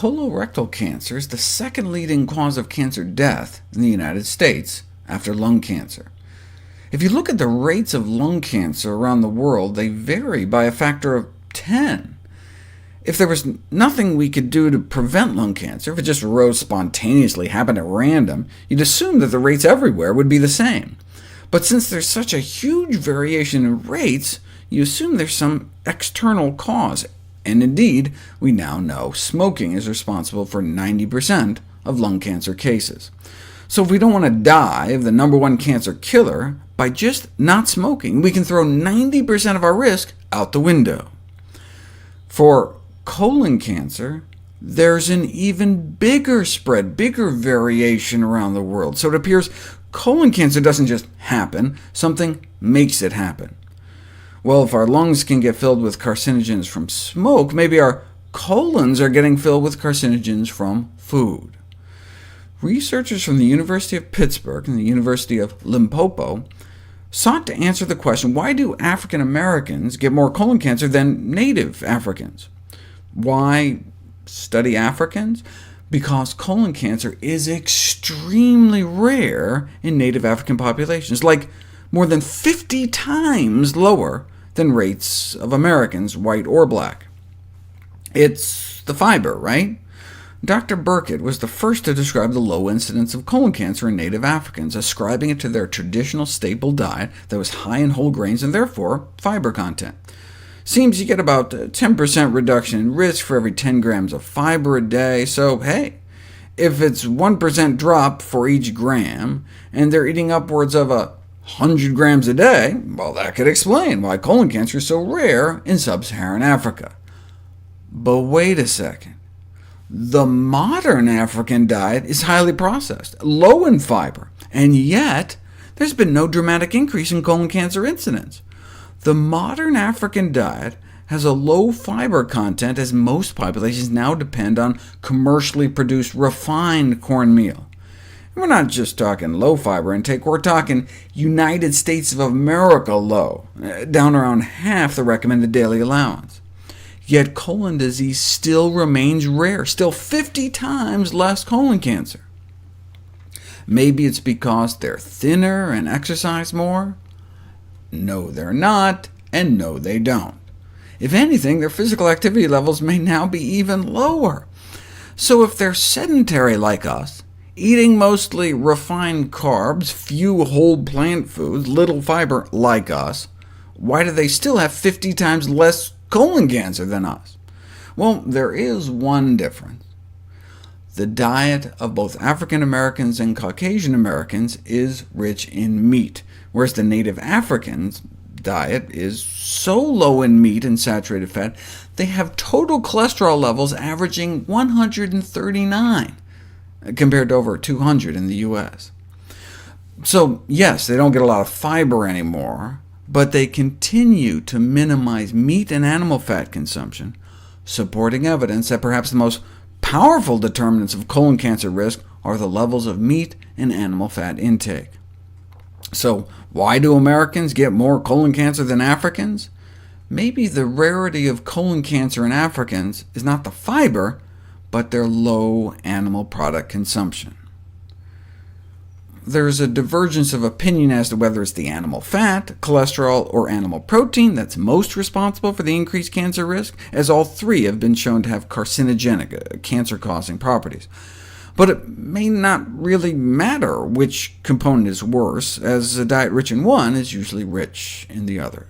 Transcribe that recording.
Colorectal cancer is the second leading cause of cancer death in the United States, after lung cancer. If you look at the rates of lung cancer around the world, they vary by a factor of 10. If there was nothing we could do to prevent lung cancer, if it just arose spontaneously, happened at random, you'd assume that the rates everywhere would be the same. But since there's such a huge variation in rates, you assume there's some external cause. And indeed, we now know smoking is responsible for 90% of lung cancer cases. So if we don't want to die of the #1 cancer killer, by just not smoking, we can throw 90% of our risk out the window. For colon cancer, there's an even bigger spread, bigger variation around the world. So it appears colon cancer doesn't just happen, something makes it happen. Well, if our lungs can get filled with carcinogens from smoke, maybe our colons are getting filled with carcinogens from food. Researchers from the University of Pittsburgh and the University of Limpopo sought to answer the question, why do African Americans get more colon cancer than native Africans? Why study Africans? Because colon cancer is extremely rare in native African populations, like more than 50 times lower than rates of Americans, white or black. It's the fiber, right? Dr. Burkitt was the first to describe the low incidence of colon cancer in native Africans, ascribing it to their traditional staple diet that was high in whole grains and therefore fiber content. Seems you get about a 10% reduction in risk for every 10 grams of fiber a day, so hey, if it's 1% drop for each gram, and they're eating upwards of 100 grams a day, well, that could explain why colon cancer is so rare in sub-Saharan Africa. But wait a second. The modern African diet is highly processed, low in fiber, and yet there's been no dramatic increase in colon cancer incidence. The modern African diet has a low fiber content, as most populations now depend on commercially produced refined cornmeal. We're not just talking low fiber intake, we're talking United States of America low, down around half the recommended daily allowance. Yet colon disease still remains rare, still 50 times less colon cancer. Maybe it's because they're thinner and exercise more? No, they're not, and no, they don't. If anything, their physical activity levels may now be even lower. So if they're sedentary like us, eating mostly refined carbs, few whole plant foods, little fiber like us, why do they still have 50 times less colon cancer than us? Well, there is one difference. The diet of both African Americans and Caucasian Americans is rich in meat, whereas the native Africans' diet is so low in meat and saturated fat, they have total cholesterol levels averaging 139, compared to over 200 in the US. So yes, they don't get a lot of fiber anymore, but they continue to minimize meat and animal fat consumption, supporting evidence that perhaps the most powerful determinants of colon cancer risk are the levels of meat and animal fat intake. So why do Americans get more colon cancer than Africans? Maybe the rarity of colon cancer in Africans is not the fiber, but their low animal product consumption. There's a divergence of opinion as to whether it's the animal fat, cholesterol, or animal protein that's most responsible for the increased cancer risk, as all three have been shown to have carcinogenic, cancer-causing properties. But it may not really matter which component is worse, as a diet rich in one is usually rich in the other.